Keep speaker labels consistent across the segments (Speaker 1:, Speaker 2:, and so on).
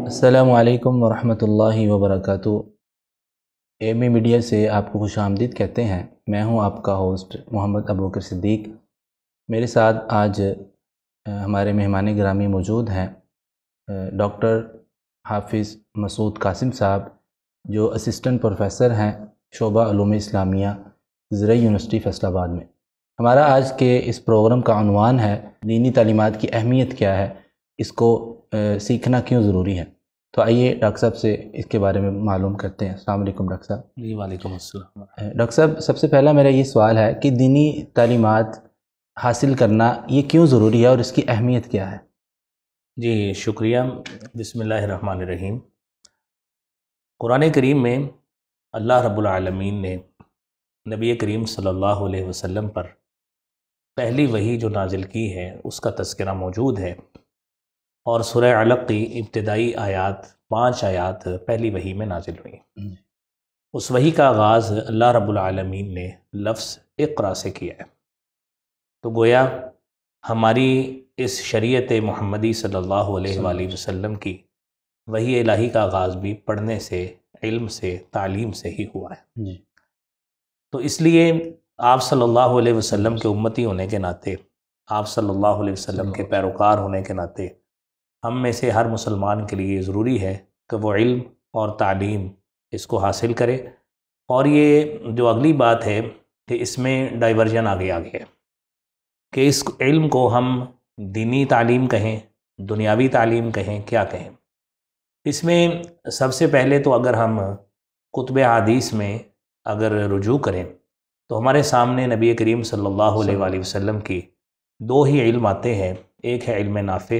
Speaker 1: السلام علیکم ورحمۃ اللہ وبرکاتہ۔ ایم اے میڈیا سے آپ کو خوش آمدید کہتے ہیں۔ میں ہوں آپ کا ہوسٹ محمد ابوبکر صدیق۔ میرے ساتھ آج ہمارے مہمان گرامی موجود ہیں ڈاکٹر حافظ مسعود قاسم صاحب، جو اسسٹنٹ پروفیسر ہیں شعبہ علوم اسلامیہ زرعی یونیورسٹی فیصل آباد میں۔ ہمارا آج کے اس پروگرام کا عنوان ہے دینی تعلیمات کی اہمیت کیا ہے، اس کو سیکھنا کیوں ضروری ہے۔ تو آئیے ڈاکٹر صاحب سے اس کے بارے میں معلوم کرتے ہیں۔ السلام علیکم ڈاکٹر صاحب۔
Speaker 2: جی وعلیکم السلام۔
Speaker 1: ڈاکٹر صاحب، سب سے پہلا میرا یہ سوال ہے کہ دینی تعلیمات حاصل کرنا یہ کیوں ضروری ہے اور اس کی اہمیت کیا ہے؟
Speaker 2: جی شکریہ۔ بسم اللہ الرحمن الرحیم۔ قرآن کریم میں اللہ رب العالمین نے نبی کریم صلی اللہ علیہ وسلم پر پہلی وحی جو نازل کی ہے اس کا تذکرہ موجود ہے، اور سورہ علق کی ابتدائی آیات 5 آیات پہلی وحی میں نازل ہوئی۔ اس وحی کا آغاز اللہ رب العالمین نے لفظ اقرا سے کیا ہے، تو گویا ہماری اس شریعت محمدی صلی اللہ علیہ وآلہ وسلم کی وحی الہی کا آغاز بھی پڑھنے سے، علم سے، تعلیم سے ہی ہوا ہے۔
Speaker 1: جی۔
Speaker 2: تو اس لیے آپ صلی اللہ علیہ وسلم کے امتی ہونے کے ناطے، آپ صلی اللہ علیہ وسلم کے پیروکار ہونے کے ناطے، ہم میں سے ہر مسلمان کے لیے ضروری ہے کہ وہ علم اور تعلیم اس کو حاصل کرے۔ اور یہ جو اگلی بات ہے کہ اس میں ڈائیورژن آگے ہے کہ اس علم کو ہم دینی تعلیم کہیں، دنیاوی تعلیم کہیں، کیا کہیں۔ اس میں سب سے پہلے تو اگر ہم کتب حدیث میں اگر رجوع کریں تو ہمارے سامنے نبی کریم صلی اللہ علیہ وآلہ وسلم کی 2 ہی علم آتے ہیں، ایک ہے علم نافع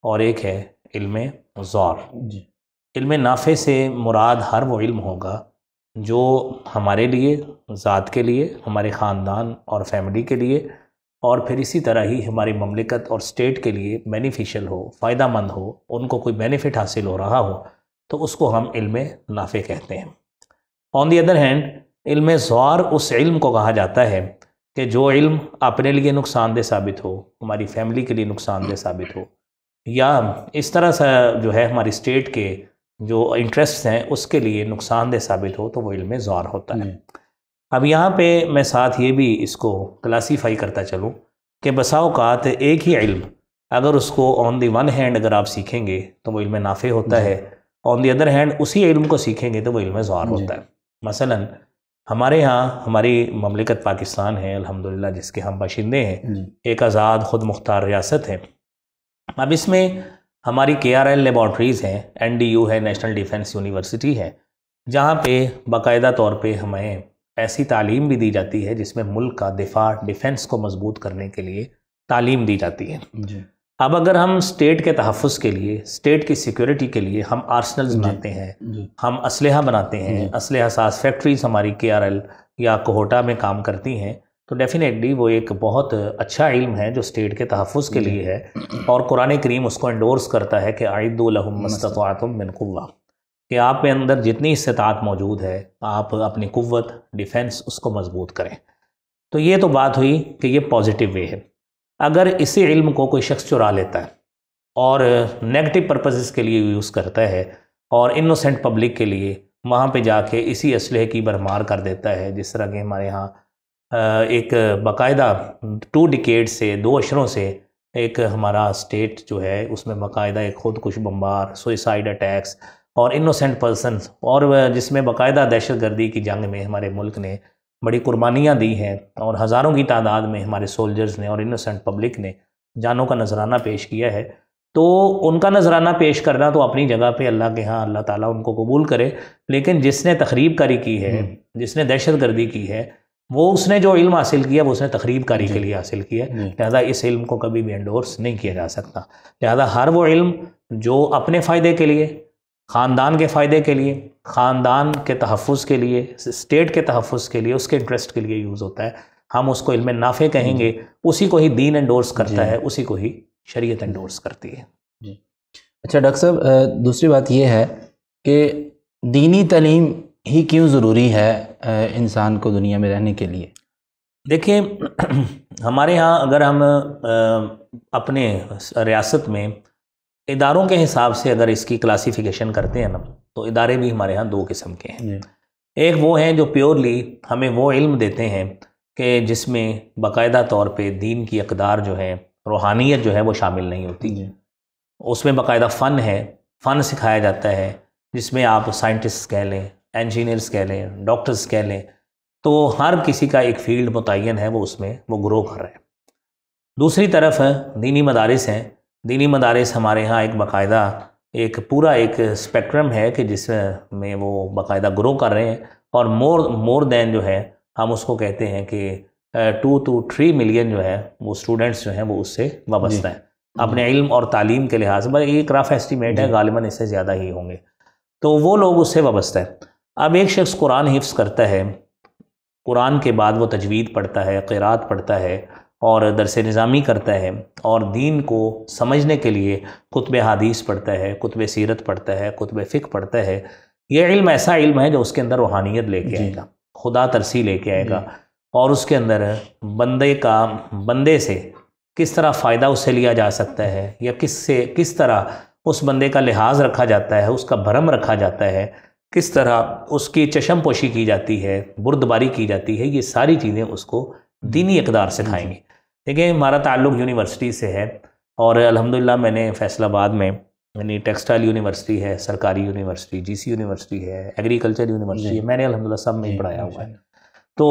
Speaker 2: اور ایک ہے علم ضار۔
Speaker 1: جی۔
Speaker 2: علم نافع سے مراد ہر وہ علم ہوگا جو ہمارے لیے، ذات کے لیے، ہمارے خاندان اور فیملی کے لیے، اور پھر اسی طرح ہی ہماری مملکت اور اسٹیٹ کے لیے بینیفیشل ہو، فائدہ مند ہو، ان کو کوئی بینیفٹ حاصل ہو رہا ہو، تو اس کو ہم علم نافع کہتے ہیں۔ آن دی ادر ہینڈ علم ضار اس علم کو کہا جاتا ہے کہ جو علم اپنے لیے نقصان دہ ثابت ہو، ہماری فیملی کے لیے نقصان دہ ثابت ہو، یا اس طرح سے جو ہے ہماری اسٹیٹ کے جو انٹرسٹ ہیں اس کے لیے نقصان دہ ثابت ہو، تو وہ علم ضار ہوتا ہے۔ اب یہاں پہ میں ساتھ یہ بھی اس کو کلاسیفائی کرتا چلوں کہ بسا اوقات ایک ہی علم اگر اس کو آن دی ون ہینڈ اگر آپ سیکھیں گے تو وہ علم نافع ہوتا ہے، آن دی ادر ہینڈ اسی علم کو سیکھیں گے تو وہ علم ضار ہوتا ہے۔ مثلا ہمارے ہاں، ہماری مملکت پاکستان ہے الحمدللہ، جس کے ہم باشندے ہیں، ایک آزاد خود مختار ریاست ہے۔ اب اس میں ہماری KRL لیبارٹریز ہیں، NDU ہے، نیشنل ڈیفنس یونیورسٹی ہے، جہاں پہ باقاعدہ طور پہ ہمیں ایسی تعلیم بھی دی جاتی ہے جس میں ملک کا دفاع، ڈیفنس کو مضبوط کرنے کے لیے تعلیم دی جاتی ہے۔ اب اگر ہم اسٹیٹ کے تحفظ کے لیے، اسٹیٹ کی سیکیورٹی کے لیے ہم آرسنلز بناتے ہیں، ہم اسلحہ بناتے ہیں، اسلحہ ساز فیکٹریز ہماری KRL یا کوہوٹا میں کام کرتی ہیں، تو ڈیفینیٹلی وہ ایک بہت اچھا علم ہے جو اسٹیٹ کے تحفظ کے لیے ہے، اور قرآن کریم اس کو انڈورس کرتا ہے کہ اعدوا لہم ما استطعتم من قوہ، کہ آپ کے اندر جتنی استطاعت موجود ہے آپ اپنی قوت، ڈیفنس اس کو مضبوط کریں۔ تو یہ تو بات ہوئی کہ یہ پازیٹیو وے ہے۔ اگر اسی علم کو کوئی شخص چرا لیتا ہے اور نیگیٹو پرپزز کے لیے یوز کرتا ہے، اور انوسینٹ پبلک کے لیے وہاں پہ جا کے اسی اسلحے کی بھرمار کر دیتا ہے، جس طرح کہ ہمارے ہاں ایک باقاعدہ 2 ڈیکیڈ سے، 2 عشروں سے ایک ہمارا اسٹیٹ جو ہے اس میں باقاعدہ ایک خودکش بمبار، سوئسائڈ اٹیکس اور انوسینٹ پرسنز، اور جس میں باقاعدہ دہشت گردی کی جنگ میں ہمارے ملک نے بڑی قربانیاں دی ہیں، اور ہزاروں کی تعداد میں ہمارے سولجرز نے اور انوسینٹ پبلک نے جانوں کا نذرانہ پیش کیا ہے۔ تو ان کا نذرانہ پیش کرنا تو اپنی جگہ پہ اللہ کے ہاں اللہ تعالیٰ ان کو قبول کرے، لیکن جس نے تخریب کاری کی ہے، جس نے دہشت گردی کی ہے، وہ اس نے جو علم حاصل کیا وہ اس نے تخریب کاری کے لیے حاصل کیا، لہذا اس علم کو کبھی بھی انڈورس نہیں کیا جا سکتا۔ لہذا ہر وہ علم جو اپنے فائدے کے لیے، خاندان کے فائدے کے لیے، خاندان کے تحفظ کے لیے، اسٹیٹ کے تحفظ کے لیے، اس کے انٹرسٹ کے لیے یوز ہوتا ہے، ہم اس کو علم نافع کہیں گے۔ اسی کو ہی دین انڈورس کرتا ہے، اسی کو ہی شریعت انڈورس کرتی ہے۔
Speaker 1: اچھا ڈاکٹر صاحب، دوسری بات یہ ہے کہ دینی تعلیم ہی کیوں ضروری ہے انسان کو دنیا میں رہنے کے لیے؟
Speaker 2: دیکھیں، ہمارے ہاں اگر ہم اپنے ریاست میں اداروں کے حساب سے اگر اس کی کلاسیفیکیشن کرتے ہیں نا، تو ادارے بھی ہمارے ہاں دو قسم کے ہیں۔ ایک وہ ہیں جو پیورلی ہمیں وہ علم دیتے ہیں کہ جس میں باقاعدہ طور پہ دین کی اقدار جو ہے، روحانیت جو ہے وہ شامل نہیں ہوتی۔ اس میں باقاعدہ فن ہے، فن سکھایا جاتا ہے، جس میں آپ سائنٹسٹ کہہ لیں، انجینئرز کہہ لیں، ڈاکٹرز کہہ لیں، تو ہر کسی کا ایک فیلڈ متعین ہے، وہ اس میں وہ گرو کر رہے ہیں۔ دوسری طرف دینی مدارس ہیں۔ دینی مدارس ہمارے ہاں ایک باقاعدہ ایک پورا ایک اسپیکٹرم ہے کہ جس میں وہ باقاعدہ گرو کر رہے ہیں، اور مور دین جو ہے ہم اس کو کہتے ہیں کہ 2 to 3 ملین جو ہے وہ اسٹوڈنٹس جو ہیں وہ اس سے وابستہ ہیں اپنے علم اور تعلیم کے لحاظ سے۔ ایک رف ایسٹیمیٹ ہے، غالباً اس سے زیادہ ہی ہوں گے، تو وہ لوگ اس سے وابستہ ہیں۔ اب ایک شخص قرآن حفظ کرتا ہے، قرآن کے بعد وہ تجوید پڑھتا ہے، قرات پڑھتا ہے اور درس نظامی کرتا ہے، اور دین کو سمجھنے کے لیے کتب حدیث پڑھتا ہے، کتب سیرت پڑھتا ہے، کتب فقہ پڑھتا ہے۔ یہ علم ایسا علم ہے جو اس کے اندر روحانیت لے کے آئے گا، خدا ترسی لے کے آئے گا، اور اس کے اندر بندے سے کس طرح فائدہ اسے لیا جا سکتا ہے، یا کس طرح اس بندے کا لحاظ رکھا جاتا ہے، اس کا بھرم رکھا جاتا ہے، کس طرح اس کی چشم پوشی کی جاتی ہے، بردباری کی جاتی ہے، یہ ساری چیزیں اس کو دینی اقدار سکھائیں گی۔ دیکھیں ہمارا تعلق یونیورسٹی سے ہے، اور الحمدللہ میں نے فیصل آباد میں یعنی ٹیکسٹائل یونیورسٹی ہے، سرکاری یونیورسٹی، جی سی یونیورسٹی ہے، ایگریکلچر یونیورسٹی ہے، میں نے الحمدللہ سب میں پڑھایا ہوا ہے۔ تو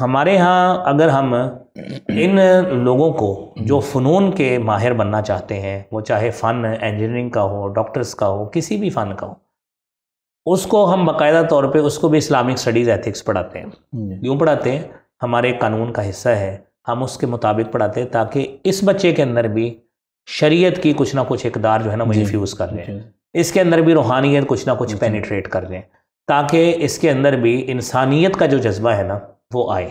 Speaker 2: ہمارے ہاں اگر ہم ان لوگوں کو جو فنون کے ماہر بننا چاہتے ہیں، وہ چاہے فن انجینئرنگ کا ہو، ڈاکٹرز کا ہو، کسی بھی فن کا ہو، اس کو ہم باقاعدہ طور پہ اس کو بھی اسلامک اسٹڈیز ایتھکس پڑھاتے ہیں۔ کیوں پڑھاتے ہیں؟ ہمارے قانون کا حصہ ہے، ہم اس کے مطابق پڑھاتے ہیں تاکہ اس بچے کے اندر بھی شریعت کی کچھ نہ کچھ اقدار جو ہے نا وہ انفیوز کر لیں، اس کے اندر بھی روحانیت کچھ نہ کچھ پینیٹریٹ کر لیں، تاکہ اس کے اندر بھی انسانیت کا جو جذبہ ہے نا وہ آئے۔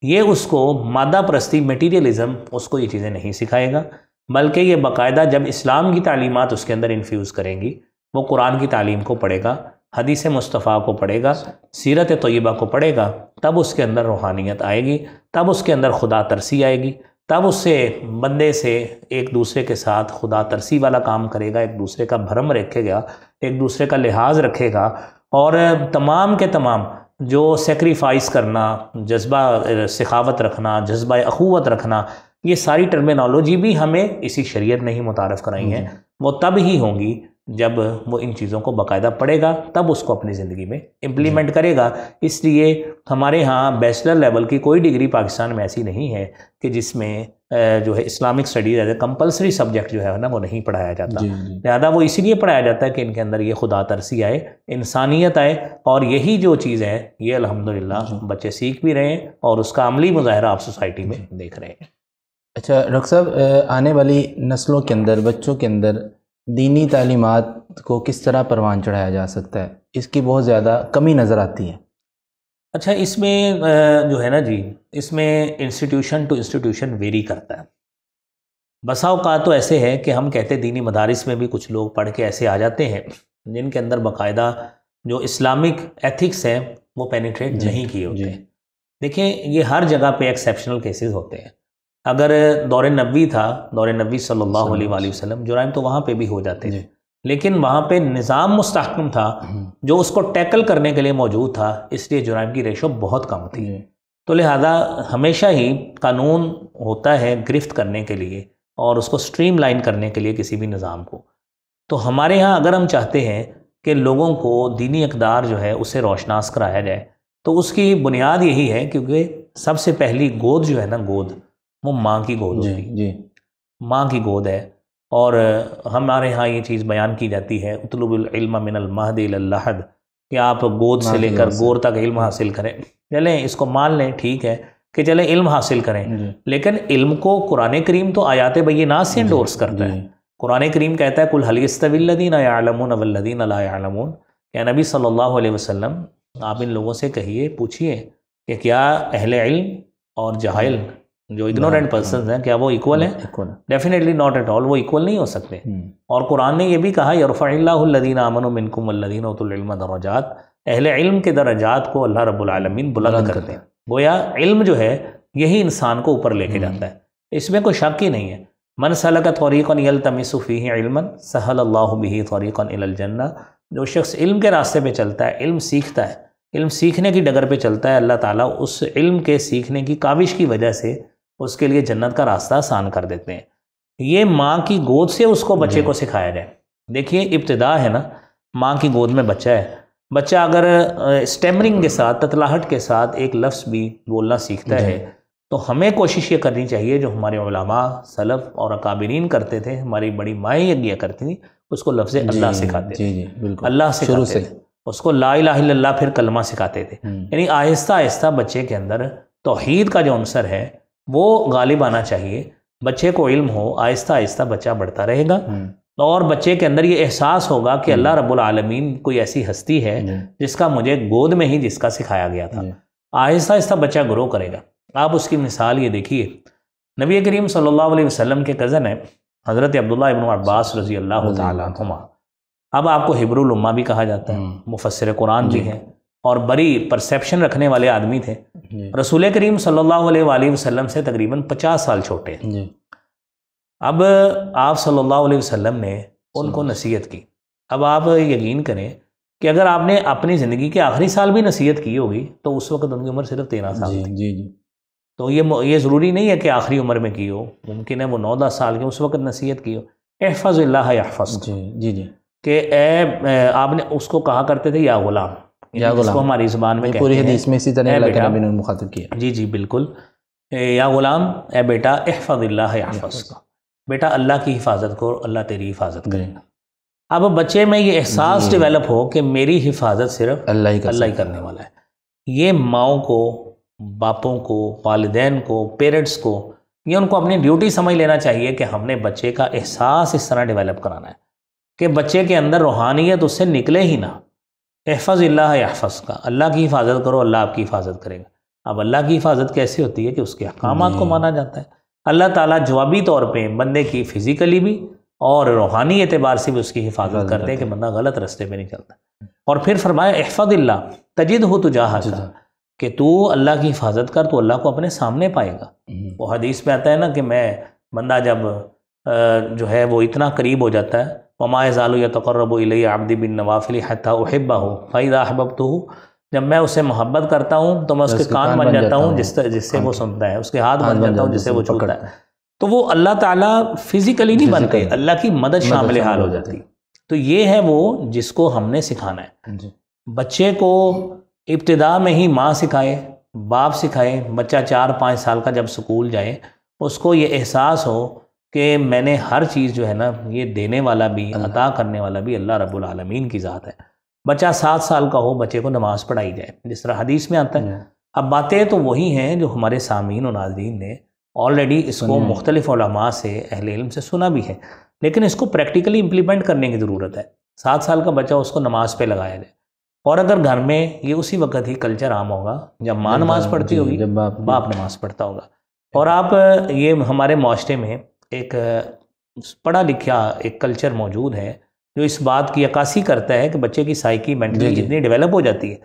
Speaker 2: یہ اس کو مادہ پرستی، میٹیریلزم، اس کو یہ چیزیں نہیں سکھائے گا، بلکہ یہ باقاعدہ جب اسلام کی تعلیمات اس کے اندر انفیوز کریں گی، وہ قرآن کی تعلیم کو پڑھے گا، حدیث مصطفیٰ کو پڑھے گا، سیرت طیبہ کو پڑھے گا، تب اس کے اندر روحانیت آئے گی، تب اس کے اندر خدا ترسی آئے گی، تب اس سے بندے سے ایک دوسرے کے ساتھ خدا ترسی والا کام کرے گا، ایک دوسرے کا بھرم رکھے گا، ایک دوسرے کا لحاظ رکھے گا، اور تمام کے تمام جو سیکریفائس کرنا، جذبہ سخاوت رکھنا، جذبہ اخوت رکھنا، یہ ساری ٹرمینالوجی بھی ہمیں اسی شریعت نے ہی متعارف کرائی ہیں، وہ تب ہی ہوں گی جب وہ ان چیزوں کو باقاعدہ پڑھے گا، تب اس کو اپنی زندگی میں امپلیمنٹ کرے گا۔ اس لیے ہمارے ہاں بیچلر لیول کی کوئی ڈگری پاکستان میں ایسی نہیں ہے کہ جس میں جو ہے Islamic studies as a compulsory subject جو ہے نا وہ نہیں پڑھایا جاتا، لہذا وہ اسی لیے پڑھایا جاتا ہے کہ ان کے اندر یہ خدا ترسی آئے، انسانیت آئے، اور یہی جو چیز ہے یہ الحمدللہ بچے سیکھ بھی رہے ہیں، اور اس کا عملی مظاہرہ آپ سوسائٹی میں دیکھ رہے ہیں۔
Speaker 1: اچھا ڈاکٹر صاحب، آنے والی نسلوں کے اندر، بچوں کے اندر دینی تعلیمات کو کس طرح پروان چڑھایا جا سکتا ہے؟ اس کی بہت زیادہ کمی نظر آتی ہے۔
Speaker 2: اچھا، اس میں جو ہے نا جی، اس میں انسٹیٹیوشن ٹو انسٹیٹیوشن ویری کرتا ہے۔ بسا اوقات تو ایسے ہے کہ ہم کہتے ہیں دینی مدارس میں بھی کچھ لوگ پڑھ کے ایسے آ جاتے ہیں جن کے اندر باقاعدہ جو اسلامک ایتھکس ہیں وہ پینیٹریٹ نہیں کیے ہوتے ہیں۔ دیکھیں یہ ہر جگہ پہ ایکسیپشنل کیسز ہوتے ہیں۔ اگر دور نبوی تھا، دور نبوی صلی اللہ علیہ وآلہ وسلم، جرائم تو وہاں پہ بھی ہو جاتے ہیں، لیکن وہاں پہ نظام مستحکم تھا جو اس کو ٹیکل کرنے کے لیے موجود تھا، اس لیے جرائم کی ریشو بہت کم تھی۔ تو لہذا ہمیشہ ہی قانون ہوتا ہے گرفت کرنے کے لیے اور اس کو سٹریم لائن کرنے کے لیے کسی بھی نظام کو۔ تو ہمارے ہاں اگر ہم چاہتے ہیں کہ لوگوں کو دینی اقدار جو ہے اسے روشناس کرایا جائے، تو اس کی بنیاد یہی ہے، کیونکہ سب سے پہلی گود جو ہے نا، گود وہ ماں کی گود ہوتی ہے، ماں کی گود ہے۔ اور ہمارے ہاں یہ چیز بیان کی جاتی ہے، اطلب العلم من المہد الی اللحد، کہ آپ گود سے لے کر گور تک علم حاصل کریں۔ چلیں اس کو مان لیں، ٹھیک ہے کہ چلیں علم حاصل کریں، لیکن علم کو قرآن کریم تو آیات بینات سے انڈورس کرتا ہے۔ قرآن کریم کہتا ہے قل هل یستوی الذین یعلمون والذین لا یعلمون، کہ نبی صلی اللہ علیہ وسلم آپ ان لوگوں سے کہیے، پوچھئے کہ کیا اہل علم اور جاہل جو اگنورینٹ پرسنز ہیں کیا وہ ایکول ہیں؟ ڈیفینیٹلی ناٹ ایٹ آل، وہ ایکول نہیں ہو سکتے۔ اور قرآن نے یہ بھی کہا یرفع اللہ الذین آمنوا منکم والذین اوتوا العلم درجات، اہل علم کے درجات کو اللہ رب العالمین بلند کرتے ہیں۔ گویا علم جو ہے یہی انسان کو اوپر لے کے جاتا ہے، اس میں کوئی شک ہی نہیں ہے۔ من سلک طریقا یلتمس فیہ علما سہل اللہ بہ طریقا الی الجنہ، جو شخص علم کے راستے پہ چلتا ہے، علم سیکھتا ہے، علم سیکھنے کی ڈگر پہ چلتا ہے، اللہ تعالیٰ اس علم کے سیکھنے کی کاوش کی وجہ سے اس کے لیے جنت کا راستہ آسان کر دیتے ہیں۔ یہ ماں کی گود سے اس کو بچے کو سکھایا جائے۔ دیکھیے ابتدا ہے نا، ماں کی گود میں بچہ ہے، بچہ اگر اسٹیمرنگ کے ساتھ، تتلاہٹ کے ساتھ ایک لفظ بھی بولنا سیکھتا ہے تو ہمیں کوشش یہ کرنی چاہیے جو ہمارے علماء سلف اور اکابرین کرتے تھے، ہماری بڑی مائیں یہ کیا کرتی تھیں، اس کو لفظ اللہ سکھاتے تھے، اللہ سکھاتے تھے، اس کو لا الہ الا اللہ پھر کلمہ سکھاتے تھے۔ یعنی آہستہ آہستہ بچے کے اندر توحید کا جو عنصر ہے وہ غالب آنا چاہیے، بچے کو علم ہو، آہستہ آہستہ بچہ بڑھتا رہے گا اور بچے کے اندر یہ احساس ہوگا کہ اللہ رب العالمین کوئی ایسی ہستی ہے جس کا مجھے گود میں ہی جس کا سکھایا گیا تھا۔ آہستہ آہستہ بچہ گرو کرے گا۔ آپ اس کی مثال یہ دیکھیے، نبی کریم صلی اللہ علیہ وسلم کے کزن ہیں حضرت عبداللہ ابن عباس رضی اللہ تعالیٰ عنہما، اب آپ کو حبر الامہ بھی کہا جاتا ہے، مفسر قرآن بھی ہیں اور بڑی پرسیپشن رکھنے والے آدمی تھے۔ رسول کریم صلی اللہ علیہ وآلہ وسلم سے تقریباً 50 سال چھوٹے ہیں۔ اب آپ صلی اللہ علیہ وسلم نے ان کو نصیحت کی۔ اب آپ یقین کریں کہ اگر آپ نے اپنی زندگی کے آخری سال بھی نصیحت کی ہوگی تو اس وقت ان کی عمر صرف 13 سال تھی۔ تو یہ ضروری نہیں ہے کہ آخری عمر میں کی ہو، ممکن ہے وہ 9-10 سال کے اس وقت نصیحت کی ہو۔ احفظ اللہ یحفظک، کہ اے آپ نے اس کو کہا کرتے تھے یا غلام، جس کو ہماری زبان میں
Speaker 1: پوری حدیث میں اسی طرح اللہ کے نبی نے مخاطب کیا۔
Speaker 2: جی بالکل، یا غلام، اے بیٹا، احفظ اللہ یحفظک، بیٹا اللہ کی حفاظت کرو، اللہ تیری حفاظت کرے گا۔ اب بچے میں یہ احساس ڈیولپ ہو کہ میری حفاظت صرف اللہ ہی کرنے والا ہے۔ یہ ماؤں کو، باپوں کو، والدین کو، پیرنٹس کو، یہ ان کو اپنی ڈیوٹی سمجھ لینا چاہیے کہ ہم نے بچے کا احساس اس طرح ڈیولپ کرانا ہے کہ بچے کے اندر روحانیت اس سے نکلے ہی نہ۔ احفظ اللہ یحفظ کا، اللہ کی حفاظت کرو، اللہ آپ کی حفاظت کرے گا۔ اب اللہ کی حفاظت کیسے ہوتی ہے کہ اس کے احکامات کو مانا جاتا ہے۔ اللہ تعالیٰ جوابی طور پہ بندے کی فزیکلی بھی اور روحانی اعتبار سے بھی اس کی حفاظت کرتے ہیں کہ بندہ غلط راستے پہ نہیں چلتا۔ اور پھر فرمایا احفظ اللہ تجدہ تجاہک، کہ تو اللہ کی حفاظت کر تو اللہ کو اپنے سامنے پائے گا۔ وہ حدیث میں آتا ہے نا کہ بندہ جب جو ہے وہ اتنا قریب ہو جاتا ہے، وما یزال یتقرب الی عبدی بالنوافل حتی احبہ فاذا احببتہ، جب میں اسے محبت کرتا ہوں تو میں اس کے کان بن جاتا ہوں جس سے وہ سنتا ہے، اس کے ہاتھ بن جاتا ہوں جس سے وہ چھوتا ہے۔ تو وہ اللہ تعالیٰ فزیکلی نہیں بنتے، اللہ کی مدد شامل حال ہو جاتی۔ تو یہ ہے وہ جس کو ہم نے سکھانا ہے۔ بچے کو ابتدا میں ہی ماں سکھائے، باپ سکھائے، بچہ 4-5 سال کا جب سکول جائے اس کو یہ احساس ہو کہ میں نے ہر چیز جو ہے نا یہ دینے والا بھی، عطا کرنے والا بھی اللہ رب العالمین کی ذات ہے۔ بچہ 7 سال کا ہو، بچے کو نماز پڑھائی جائے جس طرح حدیث میں آتا ہے۔ اب باتیں تو وہی ہیں جو ہمارے سامعین و ناظرین نے آلریڈی اس کو مختلف علماء سے، اہل علم سے سنا بھی ہے، لیکن اس کو پریکٹیکلی امپلیمنٹ کرنے کی ضرورت ہے۔ 7 سال کا بچہ اس کو نماز پہ لگایا جائے، اور اگر گھر میں یہ اسی وقت ہی کلچر عام ہوگا جب ماں نماز پڑھتی ہوگی، جب باپ نماز پڑھتا ہوگا۔ اور آپ یہ ہمارے معاشرے میں ایک پڑھا لکھا ایک کلچر موجود ہے جو اس بات کی عکاسی کرتا ہے کہ بچے کی سائیکی مینٹلی اتنی ڈیولپ ہو جاتی ہے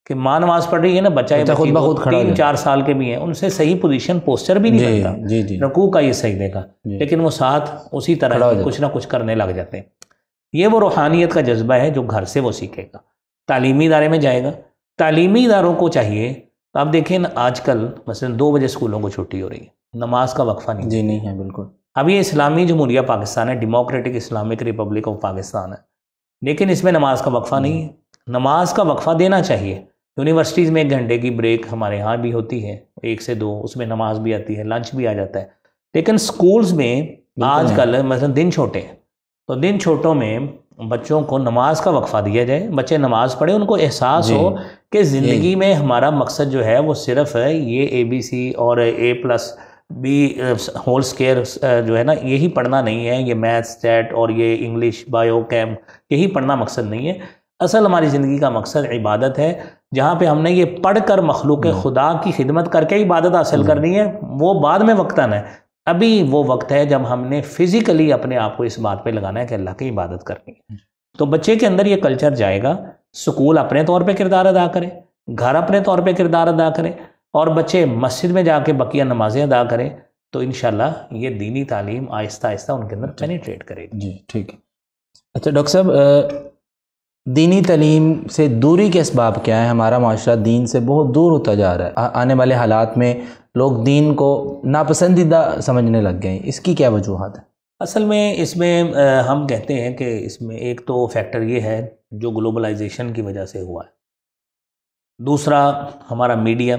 Speaker 2: کہ ماں نماز پڑھ رہی ہے نا، بچہ خود بخود 3-4 سال کے بھی ہیں، ان سے صحیح پوزیشن پوسچر بھی نہیں بنتا رکوع کا، یہ سجدے کا، لیکن وہ ساتھ اسی طرح کچھ نہ کچھ کرنے لگ جاتے ہیں۔ یہ وہ روحانیت کا جذبہ ہے جو گھر سے وہ سیکھے گا، تعلیمی ادارے میں جائے گا۔ تعلیمی اداروں کو چاہیے، آپ دیکھیں نا آج کل مثلا 2 بجے اسکولوں کو چھٹی ہو رہی ہے، نماز کا وقفہ نہیں
Speaker 1: ہے بالکل۔
Speaker 2: اب یہ اسلامی جمہوریہ پاکستان ہے، democratic Islamic republic of Pakistan ہے، لیکن اس میں نماز کا وقفہ نہیں ہے۔ نماز کا وقفہ دینا چاہیے۔ یونیورسٹیز میں 1 گھنٹے کی بریک ہمارے ہاں بھی ہوتی ہے، 1 سے 2، اس میں نماز بھی آتی ہے، لنچ بھی آ جاتا ہے، لیکن سکولز میں آج کل مثلا دن چھوٹے ہیں، تو دن چھوٹوں میں بچوں کو نماز کا وقفہ دیا جائے، بچے نماز پڑھیں، ان کو احساس ہو کہ زندگی میں ہمارا مقصد جو ہے وہ صرف ہے یہ ABC اور A+B ہول اسکیئر جو ہے نا یہی پڑھنا نہیں ہے، یہ میتھس، اسٹیٹ اور یہ انگلش، بایو، کیم یہی پڑھنا مقصد نہیں ہے۔ اصل ہماری زندگی کا مقصد عبادت ہے، جہاں پہ ہم نے یہ پڑھ کر مخلوق خدا کی خدمت کر کے عبادت حاصل کرنی ہے، وہ بعد میں وقت آنا ہے۔ ابھی وہ وقت ہے جب ہم نے فزیکلی اپنے آپ کو اس بات پہ لگانا ہے کہ اللہ کی عبادت کرنی ہے۔ تو بچے کے اندر یہ کلچر جائے گا، سکول اپنے طور پہ کردار ادا کرے، گھر اپنے طور پہ کردار ادا کرے، اور بچے مسجد میں جا کے بقیہ نمازیں ادا کریں تو انشاءاللہ یہ دینی تعلیم آہستہ آہستہ ان کے اندر پینیٹریٹ کرے گی۔
Speaker 1: جی ٹھیک ہے۔ اچھا ڈاکٹر صاحب، دینی تعلیم سے دوری کے اسباب کیا ہیں؟ ہمارا معاشرہ دین سے بہت دور ہوتا جا رہا ہے، آنے والے حالات میں لوگ دین کو ناپسندیدہ سمجھنے لگ گئے ہیں، اس کی کیا وجوہات ہیں؟
Speaker 2: اصل میں اس میں ہم کہتے ہیں کہ اس میں ایک تو فیکٹر یہ ہے جو گلوبلائزیشن کی وجہ سے ہوا ہے، دوسرا ہمارا میڈیا،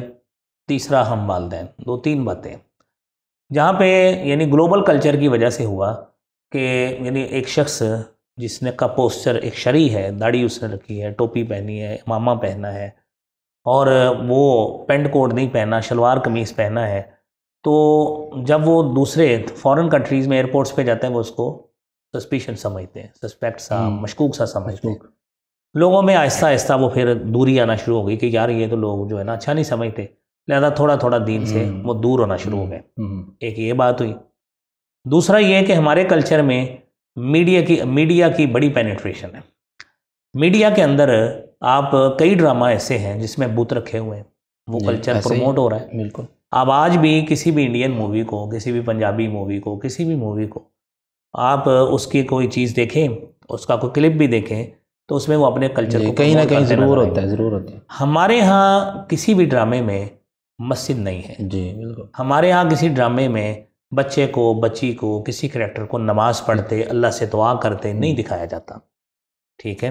Speaker 2: تیسرا ہم والدین، 2-3 باتیں جہاں پہ یعنی گلوبل کلچر کی وجہ سے ہوا کہ یعنی ایک شخص جس نے کا پوسچر ایک شرعی ہے، داڑھی اس نے رکھی ہے، ٹوپی پہنی ہے، امامہ پہنا ہے اور وہ پینٹ کوٹ نہیں پہنا، شلوار قمیص پہنا ہے، تو جب وہ دوسرے فورن کنٹریز میں ایئرپورٹس پہ جاتے ہیں وہ اس کو سسپیشن سمجھتے ہیں، سسپیکٹ سا، مشکوک سا سمجھتے ہیں۔ لوگوں میں آہستہ آہستہ وہ پھر دوری آنا شروع ہو گئی کہ یار یہ تو لوگ جو ہے نا اچھا نہیں سمجھتے، لہذا تھوڑا تھوڑا دین سے وہ دور ہونا شروع ہو گئے۔ ایک یہ بات ہوئی۔ دوسرا یہ کہ ہمارے کلچر میں میڈیا کی بڑی پینیٹریشن ہے۔ میڈیا کے اندر آپ کئی ڈرامہ ایسے ہیں جس میں بت رکھے ہوئے ہیں، وہ کلچر پروموٹ ہو رہا ہے۔
Speaker 1: بالکل۔
Speaker 2: آپ آج بھی کسی بھی انڈین مووی کو، کسی بھی پنجابی مووی کو، کسی بھی مووی کو آپ اس کی کوئی چیز دیکھیں، اس کا کوئی کلپ بھی دیکھیں تو اس میں وہ اپنے کلچر کو
Speaker 1: کہیں نہ کہیں ضرور ہوتا ہے۔
Speaker 2: ہمارے ہاں کسی بھی ڈرامے میں مسجد نہیں ہے۔
Speaker 1: جی بالکل۔
Speaker 2: ہمارے ہاں کسی ڈرامے میں بچے کو، بچی کو، کسی کریکٹر کو نماز پڑھتے، اللہ سے دعا کرتے نہیں دکھایا جاتا، ٹھیک ہے۔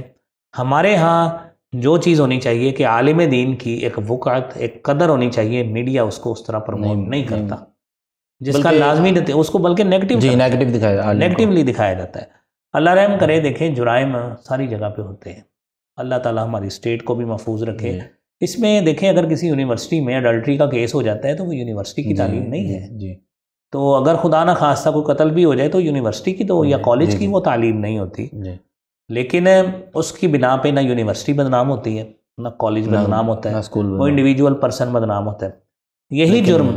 Speaker 2: ہمارے ہاں جو چیز ہونی چاہیے کہ عالم دین کی ایک وقعت، ایک قدر ہونی چاہیے، میڈیا اس کو اس طرح پروموٹ نہیں کرتا، جس کا لازمی اس کو بلکہ نیگیٹیولی دکھایا جاتا ہے۔ اللہ رحم کرے، دیکھیں جرائم ساری جگہ پہ ہوتے ہیں، اللہ تعالیٰ ہماری اسٹیٹ کو بھی محفوظ رکھے۔ اس میں دیکھیں اگر کسی یونیورسٹی میں اڈلٹری کا کیس ہو جاتا ہے تو وہ یونیورسٹی کی تعلیم نہیں ہے، تو اگر خدا نہ خواستہ کوئی قتل بھی ہو جائے تو یونیورسٹی کی تو یا کالج کی وہ تعلیم نہیں ہوتی، لیکن اس کی بنا پہ نہ یونیورسٹی بدنام ہوتی ہے، نہ کالج بدنام ہوتا ہے، وہ انڈیویجول پرسن بدنام ہوتا ہے۔ یہی جرم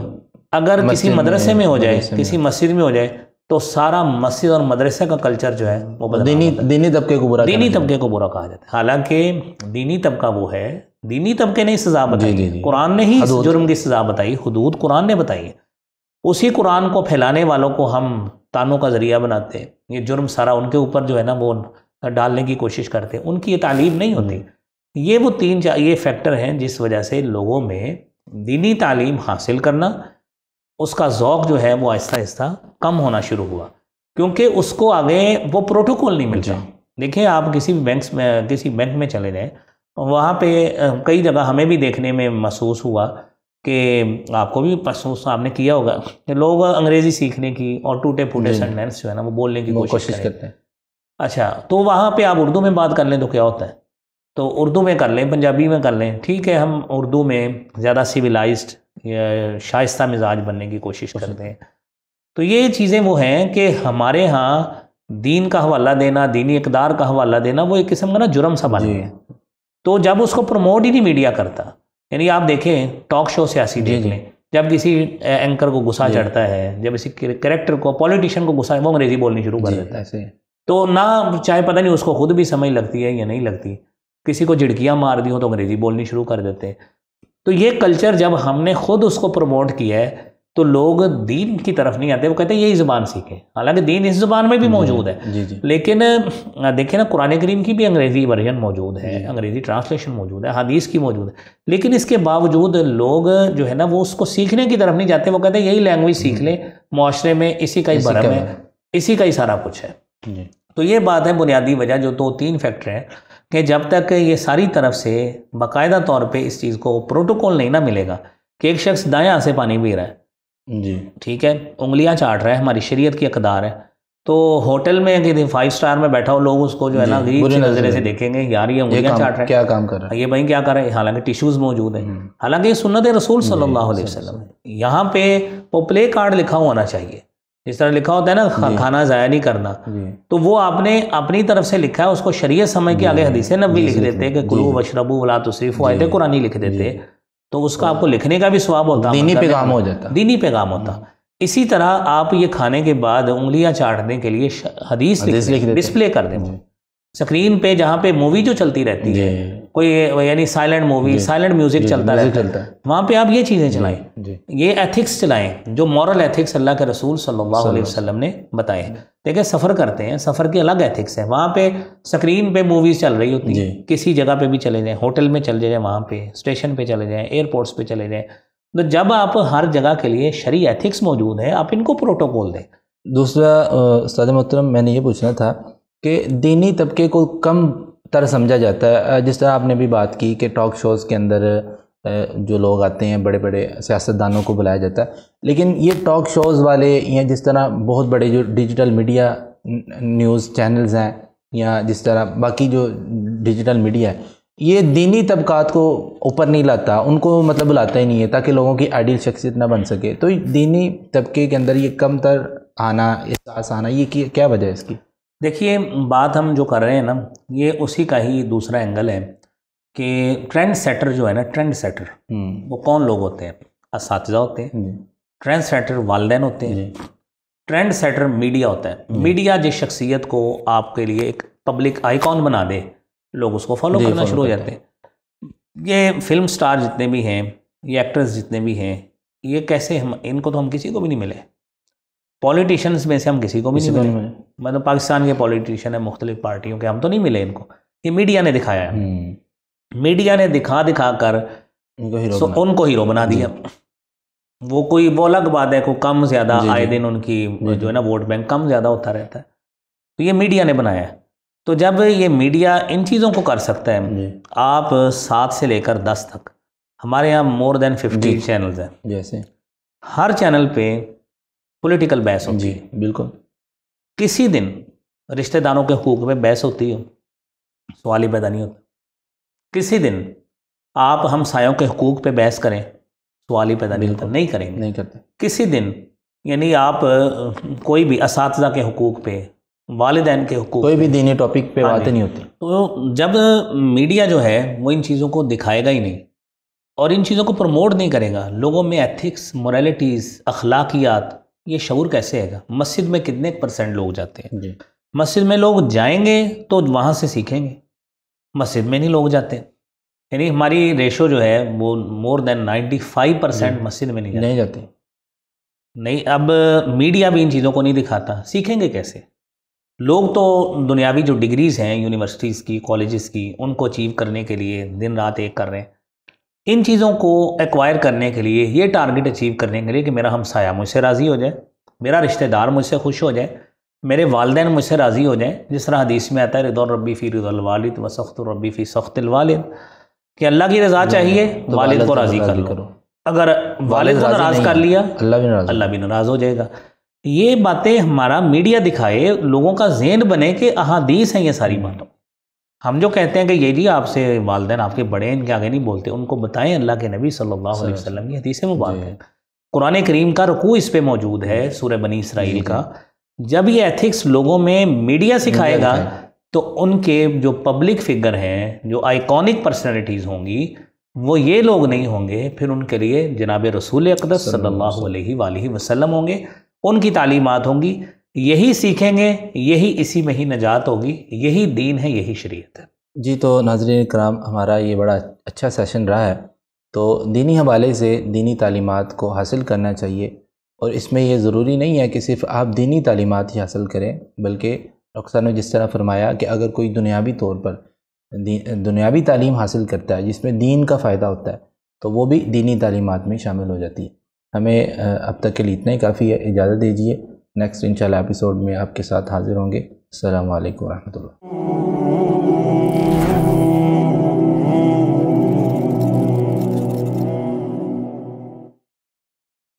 Speaker 2: اگر کسی مدرسے میں ہو جائے، کسی مسجد میں ہو جائے تو سارا مسجد اور مدرسے کا کلچر جو ہے وہ
Speaker 1: دینی طبقے کو برا
Speaker 2: کہا جاتا ہے۔ حالانکہ دینی طبقہ وہ ہے، دینی طبقے نے سزا بتائی، قرآن نے ہی اس جرم کی سزا بتائی، حدود قرآن نے بتائی ہے۔ اسی قرآن کو پھیلانے والوں کو ہم تانوں کا ذریعہ بناتے ہیں، یہ جرم سارا ان کے اوپر جو ہے نا وہ ڈالنے کی کوشش کرتے ہیں، ان کی یہ تعلیم نہیں ہوتی۔ یہ وہ یہ فیکٹر ہیں جس وجہ سے لوگوں میں دینی تعلیم حاصل کرنا، اس کا ذوق جو ہے وہ آہستہ آہستہ کم ہونا شروع ہوا، کیونکہ اس کو آگے وہ پروٹوکول نہیں ملتا۔ دیکھیں آپ کسی بینک میں چلے جائیں، وہاں پہ کئی جگہ ہمیں بھی دیکھنے میں محسوس ہوا کہ آپ کو بھی محسوس آپ نے کیا ہوگا کہ لوگ انگریزی سیکھنے کی اور ٹوٹے پھوٹے سینٹینس جو ہے نا وہ بولنے کی کوشش کرتے ہیں۔ اچھا تو وہاں پہ آپ اردو میں بات کر لیں تو کیا ہوتا ہے، تو اردو میں کر لیں، پنجابی میں کر لیں، ٹھیک ہے، ہم اردو میں زیادہ سویلائزڈ یا شائستہ مزاج بننے کی کوشش کرتے ہیں۔ تو یہ چیزیں وہ ہیں کہ ہمارے ہاں دین کا حوالہ دینا، دینی اقدار کا حوالہ دینا وہ ایک قسم کا نا جرم سا بن گیا۔ تو جب اس کو پروموٹ ہی نہیں میڈیا کرتا، یعنی آپ دیکھیں ٹاک شو سیاسی دیکھ لیں، جب کسی اینکر کو غصہ چڑھتا ہے، جب کسی کریکٹر کو، پولیٹیشین کو غصہ، وہ انگریزی بولنی شروع کر دیتا ہے، تو نہ چاہے پتہ نہیں اس کو خود بھی سمجھ لگتی ہے یا نہیں لگتی، کسی کو جھڑکیاں مار دی ہو تو انگریزی بولنی شروع کر دیتے ہیں۔ تو یہ کلچر جب ہم نے خود اس کو پروموٹ کیا ہے تو لوگ دین کی طرف نہیں آتے، وہ کہتے ہیں یہی زبان سیکھیں، حالانکہ دین اس زبان میں بھی موجود ہے۔ لیکن دیکھیں نا قرآن کریم کی بھی انگریزی ورژن موجود ہے، انگریزی ٹرانسلیشن موجود ہے، حدیث کی موجود ہے، لیکن اس کے باوجود لوگ جو ہے نا وہ اس کو سیکھنے کی طرف نہیں جاتے، وہ کہتے ہیں یہی لینگویج سیکھ لیں، معاشرے میں اسی کا ہی بھرم ہے، اسی کا ہی سارا کچھ ہے۔ تو یہ بات ہے بنیادی وجہ، جو 2-3 فیکٹر ہیں کہ جب تک یہ ساری طرف سے باقاعدہ طور پہ اس چیز کو پروٹوکول نہیں نہ ملے گا کہ ایک شخص دائیں ہاتھ سے پانی پی رہا ہے، ٹھیک ہے، انگلیاں چاٹ رہا ہے، ہماری شریعت کی اقدار ہے، تو ہوٹل میں 5 اسٹار میں بیٹھا ہو لوگ اس کو جو ہے نا غریب سی نظرے سے دیکھیں گے، یار یہ انگلیاں چاٹ رہا ہے،
Speaker 1: کیا کام کر رہا ہے،
Speaker 2: یہ بھائی کیا کر رہا ہے، حالانکہ ٹیشوز موجود ہیں، حالانکہ یہ سنت رسول صلی اللہ علیہ وسلم ہے۔ یہاں پہ وہ پلے کارڈ لکھا ہونا چاہیے، جس طرح لکھا ہوتا ہے نا کھانا ضائع نہیں کرنا، تو وہ آپ نے اپنی طرف سے لکھا ہے، اس کو شریعت سمجھ کے آگے حدیث نبوی لکھ دیتے کہ کلو واشربوا ولا تسرفوا، آیت قرآنی لکھ دیتے، تو اس کا آپ کو لکھنے کا بھی ثواب ہوتا،
Speaker 1: دینی پیغام ہو جاتا،
Speaker 2: دینی پیغام ہوتا۔ اسی طرح آپ یہ کھانے کے بعد انگلیاں چاٹنے کے لیے حدیث ڈسپلے کر دیں، اسکرین پہ جہاں پہ مووی جو چلتی رہتی ہے کوئی یعنی سائلنٹ مووی سائلنٹ میوزک چلتا رہتا ہے، وہاں پہ آپ یہ چیزیں چلائیں، یہ ایتھکس چلائیں جو مورل ایتھکس اللہ کے رسول صلی اللہ علیہ وسلم نے بتائے ہیں۔ دیکھیں سفر کرتے ہیں، سفر کے الگ ایتھکس ہیں، وہاں پہ اسکرین پہ موویز چل رہی ہوتی ہیں، کسی جگہ پہ بھی چلے جائیں، ہوٹل میں چلے جائیں، وہاں پہ اسٹیشن پہ چلے جائیں، ایئرپورٹس پہ چلے جائیں، تو جب آپ ہر جگہ کے لیے شرعی ایتھکس موجود ہے آپ ان کو پروٹوکول دیں۔
Speaker 1: دوسرا استاد محترم میں نے یہ پوچھنا تھا کہ دینی طبقے کو کم تر سمجھا جاتا ہے، جس طرح آپ نے بھی بات کی کہ ٹاک شوز کے اندر جو لوگ آتے ہیں بڑے بڑے سیاستدانوں کو بلایا جاتا ہے، لیکن یہ ٹاک شوز والے یا جس طرح بہت بڑے جو ڈیجیٹل میڈیا نیوز چینلز ہیں یا جس طرح باقی جو ڈیجیٹل میڈیا ہے، یہ دینی طبقات کو اوپر نہیں لاتا، ان کو مطلب بلاتا ہی نہیں ہے تاکہ لوگوں کی آئیڈیل شخصیت نہ بن سکے، تو دینی طبقے کے اندر یہ کم تر آنا، احساس آنا، یہ کیا وجہ ہے اس کی؟
Speaker 2: دیکھیے بات ہم جو کر رہے ہیں نا، یہ اسی کا ہی دوسرا اینگل ہے کہ ٹرینڈ سیٹر جو ہے نا، ٹرینڈ سیٹر وہ کون لوگ ہوتے ہیں؟ اساتذہ ہوتے ہیں، ٹرینڈ سیٹر والدین ہوتے ہیں، ٹرینڈ سیٹر میڈیا ہوتا ہے۔ میڈیا جس شخصیت کو آپ کے لیے ایک پبلک آئیکن بنا دے، لوگ اس کو فالو کرنا شروع ہو جاتے ہیں۔ یہ فلم سٹار جتنے بھی ہیں، یہ ایکٹرز جتنے بھی ہیں، یہ کیسے ان کو تو ہم کسی کو بھی نہیں ملے، پولیٹیشنز میں سے ہم کسی کو بھی نہیں ملے، مطلب پاکستان کے پولیٹیشین ہیں مختلف پارٹیوں کے، ہم تو نہیں ملے ان کو، یہ میڈیا نے دکھایا ہے، میڈیا نے دکھا کر ان کو ہیرو بنا دیا۔ وہ الگ بات ہے، کوئی کم زیادہ آئے دن ان کی جو ہے نا ووٹ بینک کم زیادہ ہوتا رہتا ہے، تو یہ میڈیا نے بنایا ہے۔ تو جب یہ میڈیا ان چیزوں کو کر سکتا ہے، آپ 7 سے لے کر 10 تک، ہمارے یہاں more than 50 چینلز ہیں،
Speaker 1: جیسے
Speaker 2: ہر چینل پہ پولیٹیکل بحث ہوتی ہے،
Speaker 1: بالکل،
Speaker 2: کسی دن رشتہ داروں کے حقوق پہ بحث ہوتی ہے، سوال ہی پیدا نہیں ہوتا۔ کسی دن آپ ہمسایوں کے حقوق پہ بحث کریں، سوال ہی پیدا نہیں ہوتا، نہیں کریں گے، نہیں کرتے۔ کسی دن یعنی آپ کوئی بھی اساتذہ کے حقوق پہ، والدین کے حقوق،
Speaker 1: کوئی بھی دینی ٹاپک پہ باتیں نہیں ہوتی۔
Speaker 2: تو جب میڈیا جو ہے وہ ان چیزوں کو دکھائے گا ہی نہیں اور ان چیزوں کو پروموٹ نہیں کرے گا، لوگوں میں ایتھکس، موریلٹیز، اخلاقیات، یہ شعور کیسے آئے گا؟ مسجد میں کتنے % لوگ جاتے ہیں؟ مسجد میں لوگ جائیں گے تو وہاں سے سیکھیں گے، مسجد میں نہیں لوگ جاتے، یعنی ہماری ریشو جو ہے وہ more than 95% مسجد میں نہیں جاتے۔ نہیں، اب میڈیا بھی ان چیزوں کو نہیں دکھاتا، سیکھیں گے کیسے؟ لوگ تو دنیاوی جو ڈگریز ہیں یونیورسٹیز کی، کالجز کی، ان کو اچیو کرنے کے لیے دن رات ایک کر رہے ہیں، ان چیزوں کو ایکوائر کرنے کے لیے، یہ ٹارگٹ اچیو کرنے کے لیے کہ میرا ہمسایہ مجھ سے راضی ہو جائے، میرا رشتہ دار مجھ سے خوش ہو جائے، میرے والدین مجھ سے راضی ہو جائیں، جس طرح حدیث میں آتا ہے رضا ربی فی رضا الوالد و سخط ربی فی سخط الوالد، کہ اللہ کی رضا چاہیے، والد کو راضی کر لو، اگر والد کو ناراض کر لیا اللہ بھی ناراض ہو جائے گا۔ یہ باتیں ہمارا میڈیا دکھائے، لوگوں کا ذہن بنے کہ احادیث ہیں یہ ساری باتوں۔ ہم جو کہتے ہیں کہ یہ جی آپ سے والدین آپ کے بڑے ہیں، ان کے آگے نہیں بولتے، ان کو بتائیں اللہ کے نبی صلی اللہ علیہ وسلم کی حدیث مبارک ہے، قرآن کریم کا رکوع اس پہ موجود ہے، سورہ بنی اسرائیل کا۔ جب یہ ایتھکس لوگوں میں میڈیا سکھائے گا تو ان کے جو پبلک فگر ہیں، جو آئیکونک پرسنالٹیز ہوں گی، وہ یہ لوگ نہیں ہوں گے، پھر ان کے لیے جناب رسول اقدس صلی اللہ علیہ وآلہ وسلم ہوں گے، ان کی تعلیمات ہوں گی، یہی سیکھیں گے، یہی اسی میں ہی نجات ہوگی، یہی دین ہے، یہی شریعت ہے۔
Speaker 1: جی، تو ناظرین کرام، ہمارا یہ بڑا اچھا سیشن رہا ہے، تو دینی حوالے سے دینی تعلیمات کو حاصل کرنا چاہیے، اور اس میں یہ ضروری نہیں ہے کہ صرف آپ دینی تعلیمات ہی حاصل کریں، بلکہ ڈاکٹر صاحب نے جس طرح فرمایا کہ اگر کوئی دنیاوی طور پر دنیاوی تعلیم حاصل کرتا ہے جس میں دین کا فائدہ ہوتا ہے، تو وہ بھی دینی تعلیمات میں شامل ہو جاتی ہے۔ ہمیں اب تک کے لیے اتنا ہی کافی ہے، اجازت دیجیے، نیکسٹ انشاءاللہ ایپیسوڈ میں آپ کے ساتھ حاضر ہوں گے۔ السلام علیکم ورحمۃ اللہ۔